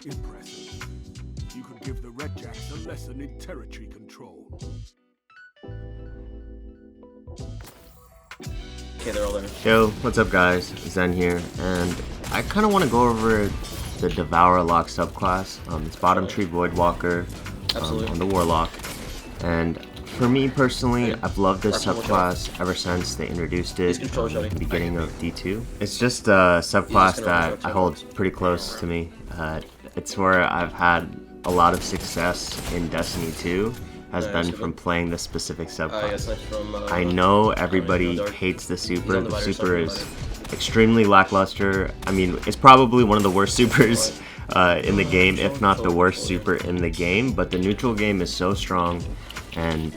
Impressive. You could give the Redjacks a lesson in territory control. Okay, they're all there. Yo, what's up guys? Zen here, and I kind of want to go over the Devour Lock subclass. It's bottom tree Voidwalker on the Warlock, and for me personally, I've loved this subclass ever since they introduced it at the beginning of D2. It's just a subclass that I hold pretty close to me. It's where I've had a lot of success in Destiny 2. Has been from playing this specific subclass. I know everybody hates the super. The super is extremely lackluster. I mean, it's probably one of the worst supers in the game, if not the worst super in the game. But the neutral game is so strong, and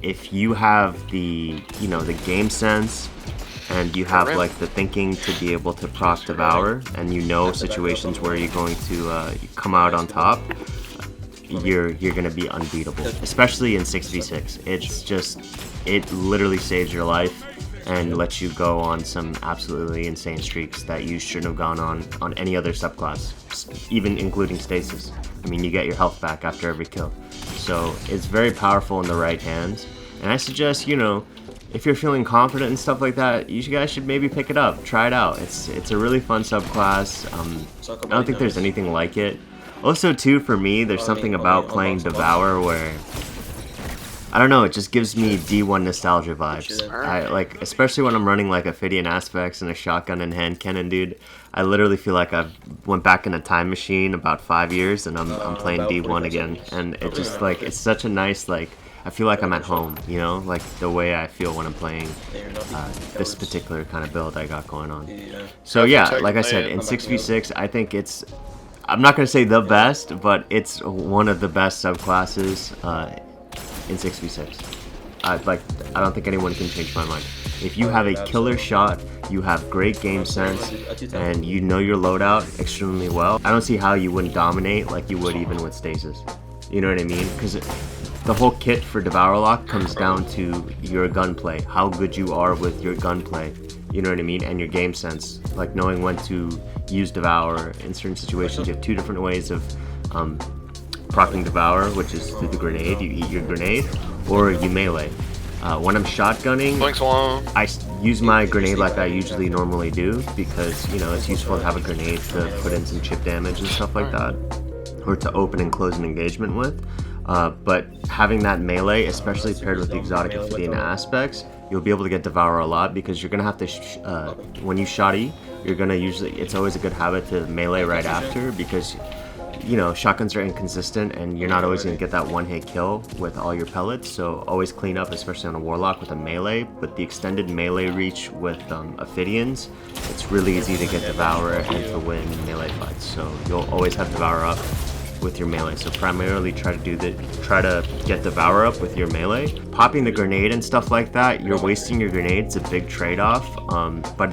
if you have the the game sense, and you have like the thinking to be able to proc devour, and you know situations where you're going to come out on top, you're gonna be unbeatable, especially in 6v6. It's just, it literally saves your life and lets you go on some absolutely insane streaks that you shouldn't have gone on any other subclass, even including stasis. I mean, you get your health back after every kill, so it's very powerful in the right hands. And I suggest, if you're feeling confident and stuff like that, you guys should maybe pick it up, try it out. It's a really fun subclass. I don't think there's anything like it. Also, too, for me, there's something about playing Devour where, I don't know, it just gives me D1 nostalgia vibes. I like, especially when I'm running like Ophidian Aspects and a shotgun and hand cannon, dude. I literally feel like I've went back in a time machine about 5 years and I'm playing D1 again. And it just like, it's such a nice, like, I feel like I'm at home, like the way I feel when I'm playing this particular kind of build I got going on. So yeah, like I said, in 6v6, I think it's, I'm not going to say the best, but it's one of the best subclasses in 6v6. I don't think anyone can change my mind. If you have a killer shot, you have great game sense, and you know your loadout extremely well, I don't see how you wouldn't dominate like you would even with stasis. You know what I mean? Because the whole kit for Devour Lock comes down to your gunplay, how good you are with your gunplay. You know what I mean? And your game sense, like knowing when to use Devour in certain situations. You have two different ways of proccing Devour, which is through the grenade. You eat your grenade, or you melee. When I'm shotgunning, I use my grenade like I usually normally do, because it's useful to have a grenade to put in some chip damage and stuff like that, or to open and close an engagement with. But having that melee, especially paired with the exotic Ophidian Aspects, you'll be able to get Devour a lot, because you're gonna have to when you shotty, you're gonna it's always a good habit to melee right after, because shotguns are inconsistent and you're not always gonna get that one-hit kill with all your pellets. So always clean up, especially on a Warlock with a melee. But the extended melee reach with Ophidians, it's really easy to get Devour and to win melee fights. So you'll always have Devour up with your melee. So primarily try to get Devour up with your melee. Popping the grenade and stuff like that, you're wasting your grenade. It's a big trade-off, but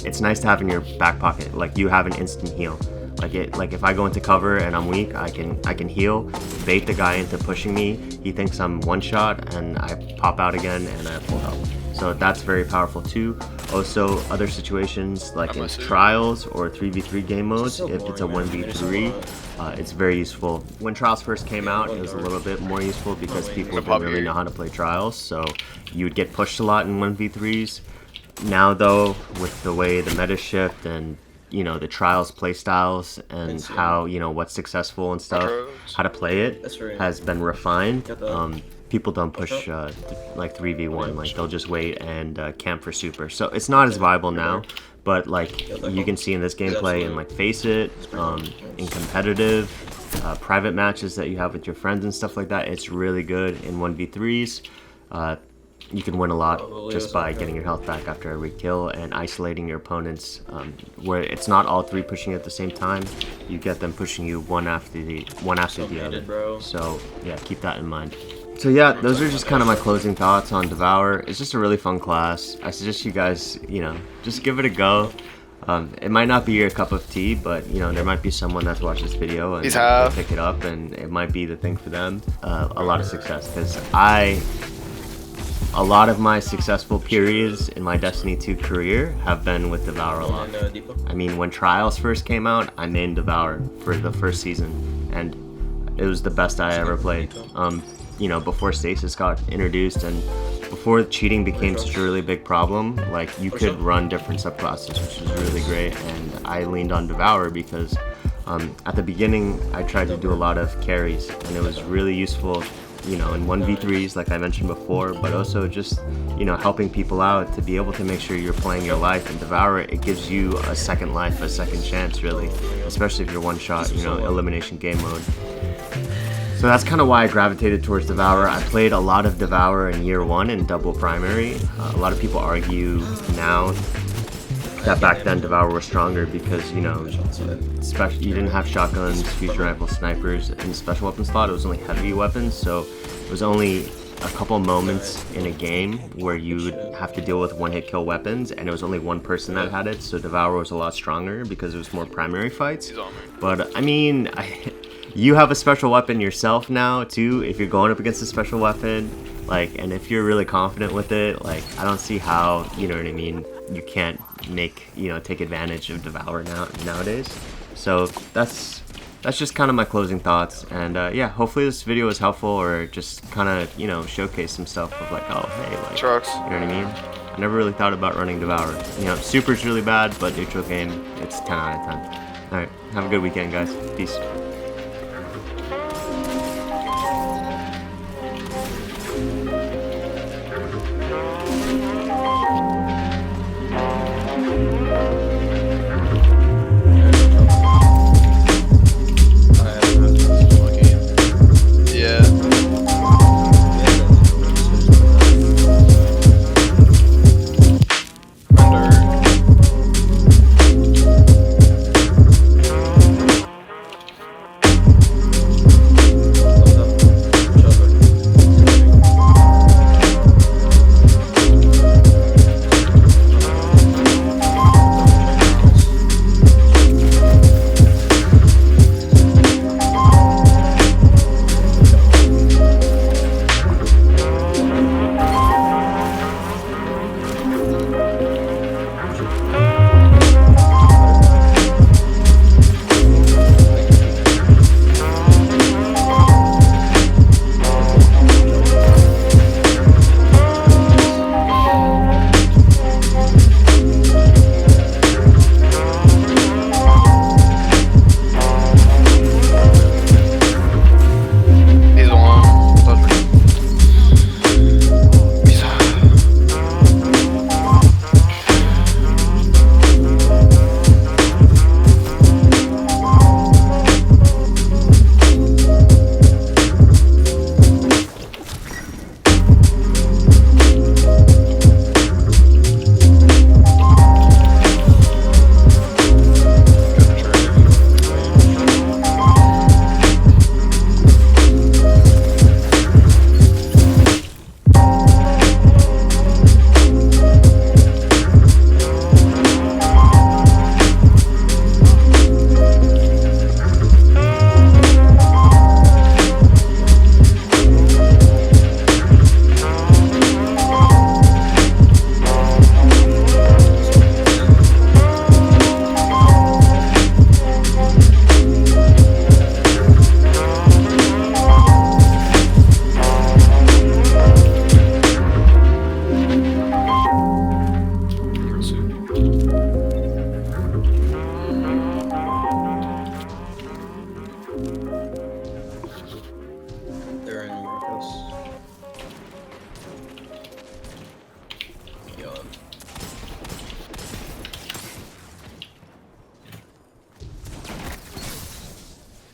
it's nice to have in your back pocket. Like, you have an instant heal. Like if I go into cover and I'm weak, I can heal, bait the guy into pushing me. He thinks I'm one shot, and I pop out again and I pull help. So that's very powerful too. Also, other situations like in trials or 3v3 game modes, if it's a 1v3, it's very useful. When trials first came out, it was a little bit more useful because people didn't really know how to play trials, so you would get pushed a lot in 1v3s. Now though, with the way the meta shift and the trials play styles and how what's successful and stuff, how to play it has been refined. People don't push like 3v1, like they'll just wait and camp for super. So it's not as viable now, but like you can see in this gameplay and like Face It, in competitive private matches that you have with your friends and stuff like that, it's really good in 1v3s. You can win a lot just by getting your health back after every kill and isolating your opponents, where it's not all three pushing at the same time. You get them pushing you one after the other. So yeah, keep that in mind. So yeah, those are just kind of my closing thoughts on Devour. It's just a really fun class. I suggest you guys, just give it a go. It might not be your cup of tea, but there might be someone that's watched this video and they pick it up, and it might be the thing for them. A lot of success, because A lot of my successful periods in my Destiny 2 career have been with Devour Lock. I mean, when Trials first came out, I mained Devour for the first season, and it was the best I ever played. You know, before Stasis got introduced and before cheating became such a really big problem, like, you could run different subclasses, which was really great, and I leaned on Devour because at the beginning I tried to do a lot of carries, and it was really useful, you know, in 1v3s like I mentioned before, but also just, you know, helping people out to be able to make sure you're playing your life. And Devour, it gives you a second life, a second chance, really, especially if you're one shot, you know, elimination game mode. So that's kind of why I gravitated towards Devour. I played a lot of Devour in year 1 in double primary. A lot of people argue now that back then Devour was stronger because, you know, you didn't have shotguns, fusion rifles, snipers in the special weapon slot. It was only heavy weapons, so it was only a couple moments in a game where you would have to deal with one-hit kill weapons, and it was only one person that had it, so Devour was a lot stronger because it was more primary fights. But I mean, you have a special weapon yourself now too. If you're going up against a special weapon, like, and if you're really confident with it, like, I don't see how, you know what I mean, you can't take advantage of Devour nowadays. So that's just kind of my closing thoughts. And yeah, hopefully this video was helpful, or just kind of, you know, showcase some stuff of like, oh hey, like, Trucks. you know what I mean. I never really thought about running Devour. You know, Super's really bad, but neutral game, it's 10 out of 10. All right, have a good weekend, guys. Peace.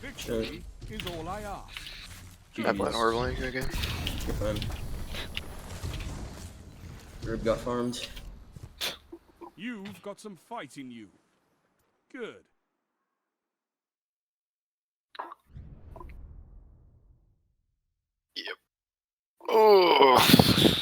Victory is all I ask. I played horribly again. You're fine. Herb got farmed. You've got some fight in you. Good. Yep. Oh.